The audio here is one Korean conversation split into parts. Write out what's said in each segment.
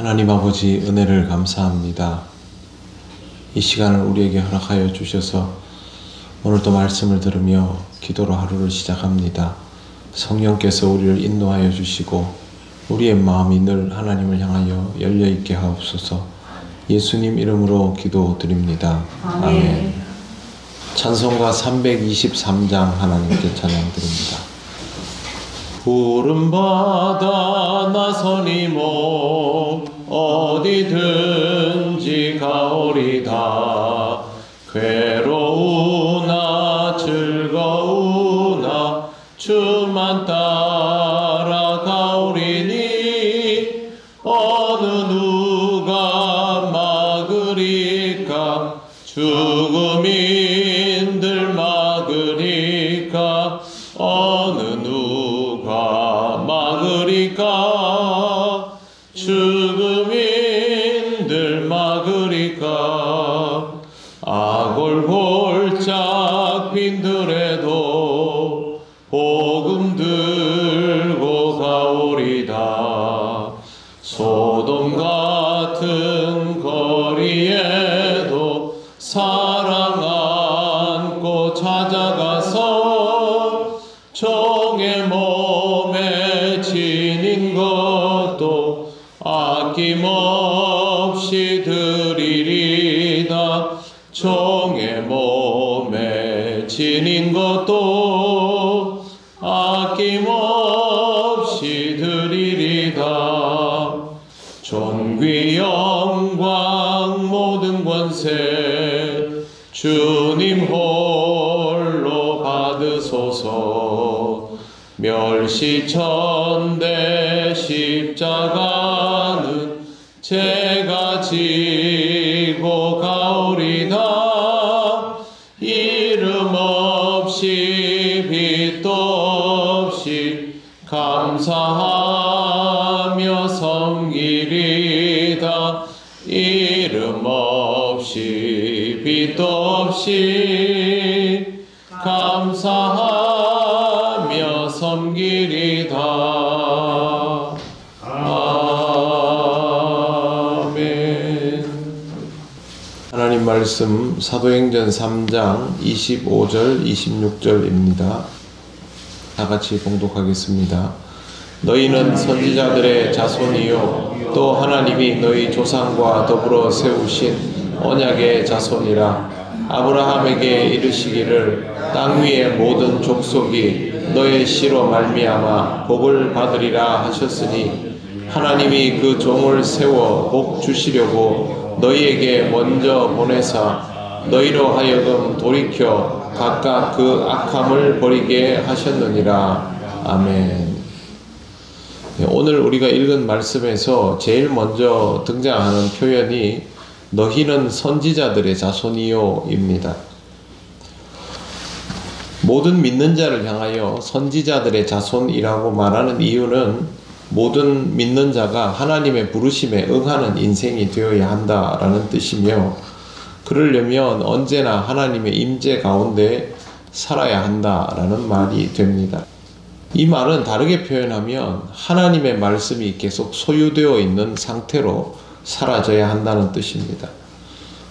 하나님 아버지 은혜를 감사합니다. 이 시간을 우리에게 허락하여 주셔서 오늘도 말씀을 들으며 기도로 하루를 시작합니다. 성령께서 우리를 인도하여 주시고 우리의 마음이 늘 하나님을 향하여 열려있게 하옵소서. 예수님 이름으로 기도드립니다. 아멘. 찬송가 323장 하나님께 찬양드립니다. 푸른 바다 나서니 몸 어디든지 가오리다. 괴로우나 즐거우나 주만 따라가오리니 어느 누가 막으리까. 죽음인들 막으리까. 어느 누가 막으리까. 죽음인들 막으리까. 아골골짝 빈들에도 복음 들고 가오리다. 소돔 같은 거리에도 사랑 안고 찾아가서 종의 몸에 지닌 것도 아낌없이 드리리다. 종의 몸에 지닌 것도 아낌없이 드리리다. 존귀 영광 모든 권세 주님 홀로 받으소서. 멸시천대 십자가는 제가 지고 가오리다. 이름 없이 빛도 없이 감사하며 섬기리다. 이름 없이 빛도 없이 감사하며 섬기리다. 아멘. 하나님 말씀 사도행전 3장 25절 26절입니다. 다 같이 봉독하겠습니다. 너희는 선지자들의 자손이요 또 하나님이 너희 조상과 더불어 세우신 언약의 자손이라. 아브라함에게 이르시기를 땅 위의 모든 족속이 너의 씨로 말미암아 복을 받으리라 하셨으니 하나님이 그 종을 세워 복 주시려고 너희에게 먼저 보내사 너희로 하여금 돌이켜 각각 그 악함을 버리게 하셨느니라. 아멘. 오늘 우리가 읽은 말씀에서 제일 먼저 등장하는 표현이 너희는 선지자들의 자손이요 입니다. 모든 믿는 자를 향하여 선지자들의 자손이라고 말하는 이유는 모든 믿는 자가 하나님의 부르심에 응하는 인생이 되어야 한다라는 뜻이며, 그러려면 언제나 하나님의 임재 가운데 살아야 한다라는 말이 됩니다. 이 말은 다르게 표현하면 하나님의 말씀이 계속 소유되어 있는 상태로 사라져야 한다는 뜻입니다.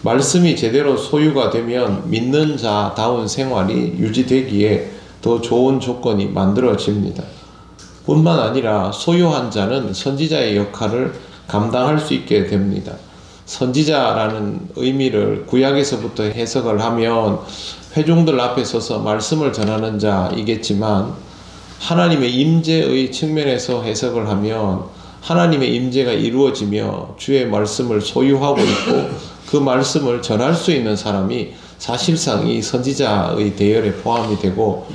말씀이 제대로 소유가 되면 믿는 자다운 생활이 유지되기에 더 좋은 조건이 만들어집니다. 뿐만 아니라 소유한 자는 선지자의 역할을 감당할 수 있게 됩니다. 선지자라는 의미를 구약에서부터 해석을 하면 회중들 앞에 서서 말씀을 전하는 자이겠지만, 하나님의 임재의 측면에서 해석을 하면 하나님의 임재가 이루어지며 주의 말씀을 소유하고 있고 그 말씀을 전할 수 있는 사람이 사실상 이 선지자의 대열에 포함이 되고,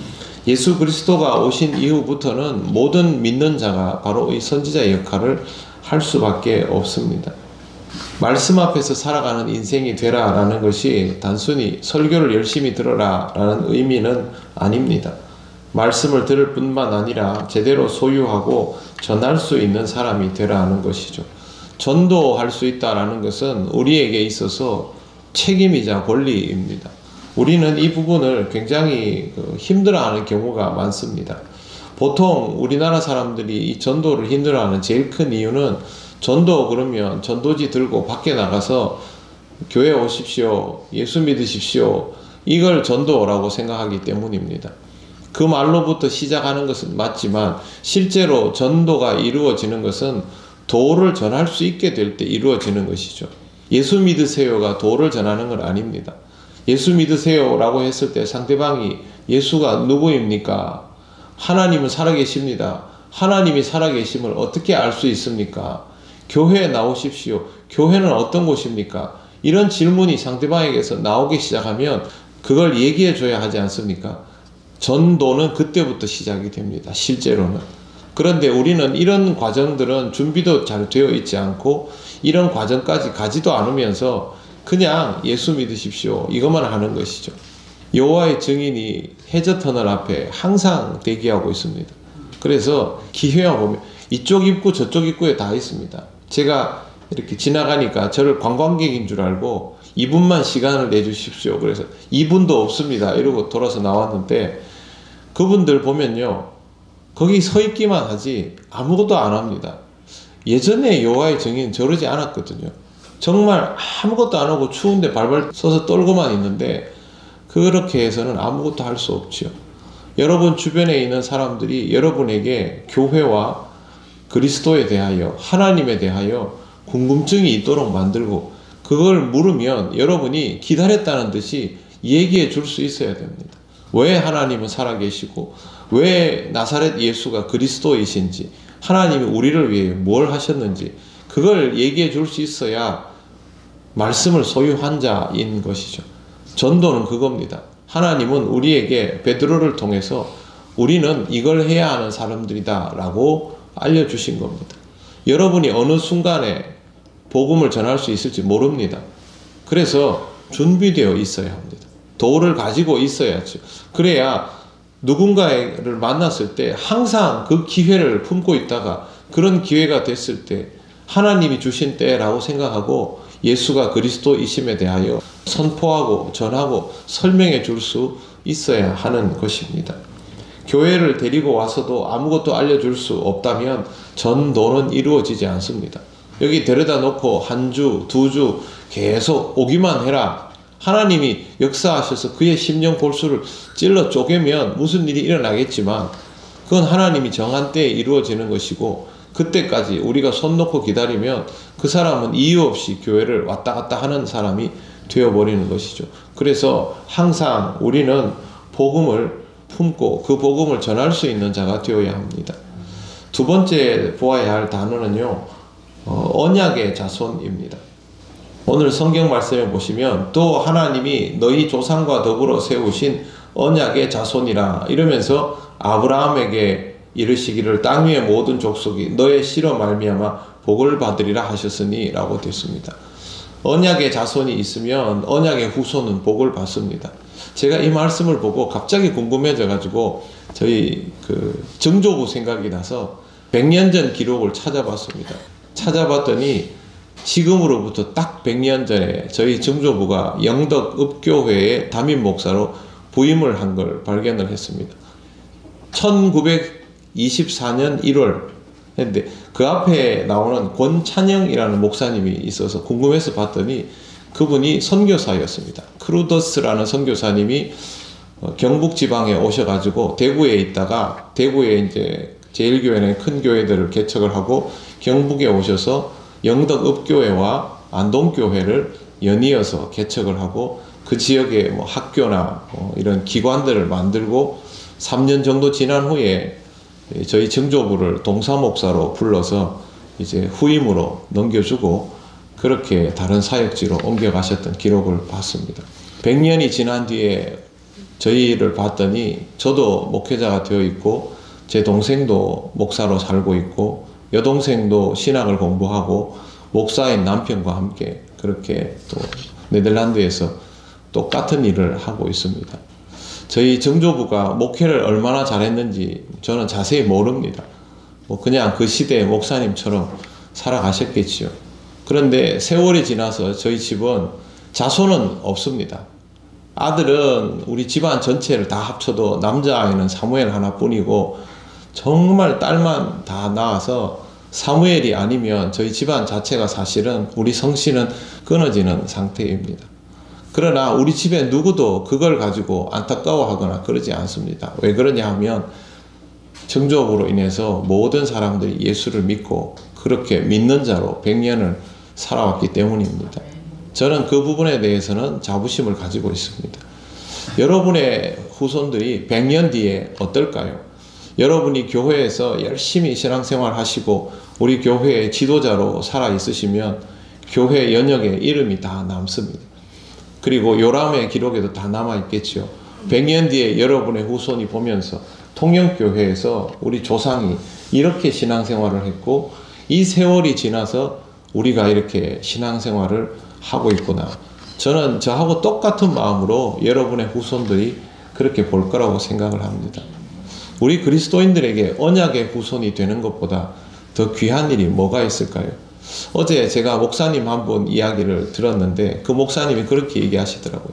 예수 그리스도가 오신 이후부터는 모든 믿는 자가 바로 이 선지자의 역할을 할 수밖에 없습니다. 말씀 앞에서 살아가는 인생이 되라라는 것이 단순히 설교를 열심히 들어라라는 의미는 아닙니다. 말씀을 들을 뿐만 아니라 제대로 소유하고 전할 수 있는 사람이 되라는 것이죠. 전도할 수 있다라는 것은 우리에게 있어서 책임이자 권리입니다. 우리는 이 부분을 굉장히 힘들어하는 경우가 많습니다. 보통 우리나라 사람들이 이 전도를 힘들어하는 제일 큰 이유는 전도 그러면 전도지 들고 밖에 나가서 교회 오십시오, 예수 믿으십시오, 이걸 전도라고 생각하기 때문입니다. 그 말로부터 시작하는 것은 맞지만 실제로 전도가 이루어지는 것은 도를 전할 수 있게 될 때 이루어지는 것이죠. 예수 믿으세요가 도를 전하는 건 아닙니다. 예수 믿으세요라고 했을 때 상대방이 예수가 누구입니까? 하나님은 살아계십니다. 하나님이 살아계심을 어떻게 알 수 있습니까? 교회에 나오십시오. 교회는 어떤 곳입니까? 이런 질문이 상대방에게서 나오기 시작하면 그걸 얘기해 줘야 하지 않습니까? 전도는 그때부터 시작이 됩니다. 실제로는. 그런데 우리는 이런 과정들은 준비도 잘 되어 있지 않고 이런 과정까지 가지도 않으면서 그냥 예수 믿으십시오, 이것만 하는 것이죠. 여호와의 증인이 해저터널 앞에 항상 대기하고 있습니다. 그래서 기회만 보면 이쪽 입구 저쪽 입구에 다 있습니다. 제가 이렇게 지나가니까 저를 관광객인 줄 알고 2분만 시간을 내주십시오. 그래서 2분도 없습니다 이러고 돌아서 나왔는데, 그분들 보면요, 거기 서 있기만 하지 아무것도 안 합니다. 예전에 여호와의 증인 저러지 않았거든요. 정말 아무것도 안 하고 추운데 발발 서서 떨고만 있는데 그렇게 해서는 아무것도 할 수 없죠. 여러분 주변에 있는 사람들이 여러분에게 교회와 그리스도에 대하여, 하나님에 대하여 궁금증이 있도록 만들고 그걸 물으면 여러분이 기다렸다는 듯이 얘기해 줄 수 있어야 됩니다. 왜 하나님은 살아계시고 왜 나사렛 예수가 그리스도이신지, 하나님이 우리를 위해 뭘 하셨는지 그걸 얘기해 줄 수 있어야 말씀을 소유한 자인 것이죠. 전도는 그겁니다. 하나님은 우리에게 베드로를 통해서 우리는 이걸 해야 하는 사람들이다 라고 알려주신 겁니다. 여러분이 어느 순간에 복음을 전할 수 있을지 모릅니다. 그래서 준비되어 있어야 합니다. 도를 가지고 있어야죠. 그래야 누군가를 만났을 때 항상 그 기회를 품고 있다가 그런 기회가 됐을 때 하나님이 주신 때라고 생각하고 예수가 그리스도이심에 대하여 선포하고 전하고 설명해 줄 수 있어야 하는 것입니다. 교회를 데리고 와서도 아무것도 알려줄 수 없다면 전도는 이루어지지 않습니다. 여기 데려다 놓고 한 주, 두 주 계속 오기만 해라. 하나님이 역사하셔서 그의 심령 골수를 찔러 쪼개면 무슨 일이 일어나겠지만 그건 하나님이 정한 때에 이루어지는 것이고, 그때까지 우리가 손 놓고 기다리면 그 사람은 이유 없이 교회를 왔다 갔다 하는 사람이 되어버리는 것이죠. 그래서 항상 우리는 복음을 품고 그 복음을 전할 수 있는 자가 되어야 합니다. 두 번째 보아야 할 단어는요, 언약의 자손입니다. 오늘 성경 말씀에 보시면 또 하나님이 너희 조상과 더불어 세우신 언약의 자손이라 이러면서 아브라함에게 이르시기를 땅 위의 모든 족속이 너의 씨로 말미암아 복을 받으리라 하셨으니 라고 됐습니다. 언약의 자손이 있으면 언약의 후손은 복을 받습니다. 제가 이 말씀을 보고 갑자기 궁금해져 가지고 저희 정조부 생각이 나서 100년 전 기록을 찾아봤습니다. 찾아봤더니 지금으로부터 딱 100년 전에 저희 정조부가 영덕 읍교회의 담임 목사로 부임을 한 걸 발견을 했습니다. 1924년 1월 했는데 그 앞에 나오는 권찬영이라는 목사님이 있어서 궁금해서 봤더니 그분이 선교사였습니다. 크루더스라는 선교사님이 경북 지방에 오셔가지고 대구에 있다가 대구에 이제 제일교회는 큰 교회들을 개척을 하고 경북에 오셔서 영덕 읍교회와 안동교회를 연이어서 개척을 하고 그 지역에 뭐 학교나 이런 기관들을 만들고 3년 정도 지난 후에 저희 정조부를 동사목사로 불러서 이제 후임으로 넘겨주고 그렇게 다른 사역지로 옮겨가셨던 기록을 봤습니다. 100년이 지난 뒤에 저희를 봤더니 저도 목회자가 되어 있고 제 동생도 목사로 살고 있고 여동생도 신학을 공부하고 목사인 남편과 함께 그렇게 또 네덜란드에서 똑같은 일을 하고 있습니다. 저희 정조부가 목회를 얼마나 잘했는지 저는 자세히 모릅니다. 뭐 그냥 그 시대의 목사님처럼 살아가셨겠지요. 그런데 세월이 지나서 저희 집은 자손은 없습니다. 아들은 우리 집안 전체를 다 합쳐도 남자아이는 사무엘 하나뿐이고 정말 딸만 다 낳아서 사무엘이 아니면 저희 집안 자체가 사실은 우리 성신은 끊어지는 상태입니다. 그러나 우리 집에 누구도 그걸 가지고 안타까워하거나 그러지 않습니다. 왜 그러냐 하면 정조업으로 인해서 모든 사람들이 예수를 믿고 그렇게 믿는 자로 100년을 살아왔기 때문입니다. 저는 그 부분에 대해서는 자부심을 가지고 있습니다. 여러분의 후손들이 100년 뒤에 어떨까요? 여러분이 교회에서 열심히 신앙생활 하시고 우리 교회의 지도자로 살아 있으시면 교회 연역에 이름이 다 남습니다. 그리고 요람의 기록에도 다 남아 있겠죠. 100년 뒤에 여러분의 후손이 보면서 통영교회에서 우리 조상이 이렇게 신앙생활을 했고 이 세월이 지나서 우리가 이렇게 신앙생활을 하고 있구나. 저는 저하고 똑같은 마음으로 여러분의 후손들이 그렇게 볼 거라고 생각을 합니다. 우리 그리스도인들에게 언약의 후손이 되는 것보다 더 귀한 일이 뭐가 있을까요? 어제 제가 목사님 한 분 이야기를 들었는데 그 목사님이 그렇게 얘기하시더라고요.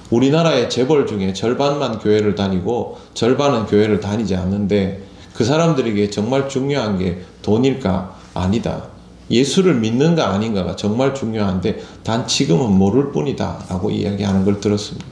우리나라의 재벌 중에 절반만 교회를 다니고 절반은 교회를 다니지 않는데 그 사람들에게 정말 중요한 게 돈일까? 아니다. 예수를 믿는가 아닌가가 정말 중요한데 단 지금은 모를 뿐이다 라고 이야기하는 걸 들었습니다.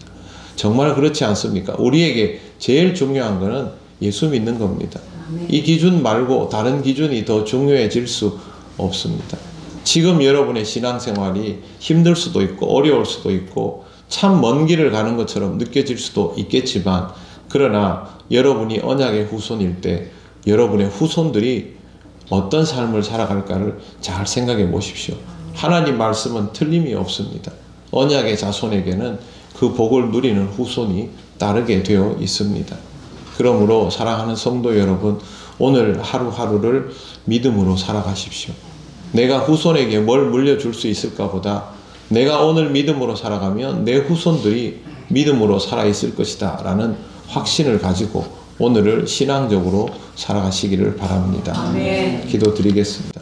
정말 그렇지 않습니까? 우리에게 제일 중요한 거는 예수 믿는 겁니다. 이 기준 말고 다른 기준이 더 중요해질 수 없습니다. 지금 여러분의 신앙생활이 힘들 수도 있고 어려울 수도 있고 참 먼 길을 가는 것처럼 느껴질 수도 있겠지만 그러나 여러분이 언약의 후손일 때 여러분의 후손들이 어떤 삶을 살아갈까를 잘 생각해 보십시오. 하나님 말씀은 틀림이 없습니다. 언약의 자손에게는 그 복을 누리는 후손이 따르게 되어 있습니다. 그러므로 사랑하는 성도 여러분, 오늘 하루하루를 믿음으로 살아가십시오. 내가 후손에게 뭘 물려줄 수 있을까 보다 내가 오늘 믿음으로 살아가면 내 후손들이 믿음으로 살아있을 것이다 라는 확신을 가지고 오늘을 신앙적으로 살아가시기를 바랍니다. 아멘. 기도드리겠습니다.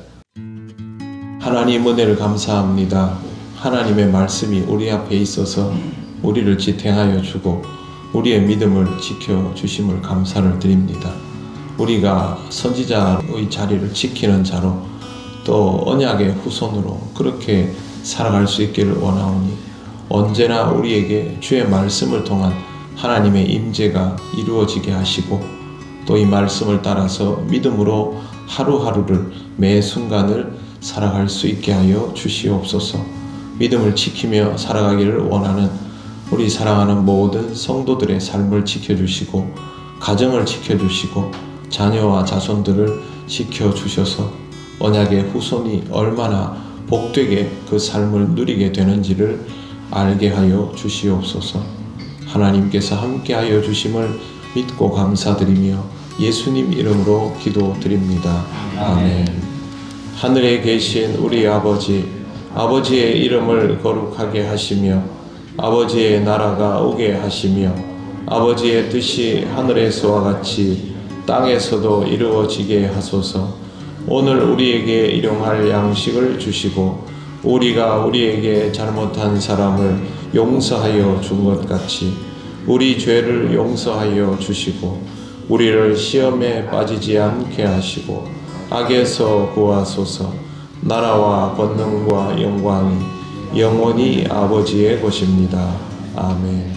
하나님 은혜를 감사합니다. 하나님의 말씀이 우리 앞에 있어서 우리를 지탱하여 주고 우리의 믿음을 지켜주심을 감사를 드립니다. 우리가 선지자의 자리를 지키는 자로 또 언약의 후손으로 그렇게 살아갈 수 있기를 원하오니 언제나 우리에게 주의 말씀을 통한 하나님의 임재가 이루어지게 하시고 또 이 말씀을 따라서 믿음으로 하루하루를 매 순간을 살아갈 수 있게 하여 주시옵소서. 믿음을 지키며 살아가기를 원하는 우리 사랑하는 모든 성도들의 삶을 지켜주시고 가정을 지켜주시고 자녀와 자손들을 지켜주셔서 언약의 후손이 얼마나 복되게 그 삶을 누리게 되는지를 알게 하여 주시옵소서. 하나님께서 함께하여 주심을 믿고 감사드리며 예수님 이름으로 기도드립니다. 아멘. 하늘에 계신 우리 아버지, 아버지의 이름을 거룩하게 하시며 아버지의 나라가 오게 하시며 아버지의 뜻이 하늘에서와 같이 땅에서도 이루어지게 하소서. 오늘 우리에게 일용할 양식을 주시고 우리가 우리에게 잘못한 사람을 용서하여 준 것 같이 우리 죄를 용서하여 주시고 우리를 시험에 빠지지 않게 하시고 악에서 구하소서. 나라와 권능과 영광이 영원히 아버지의 것입니다. 아멘.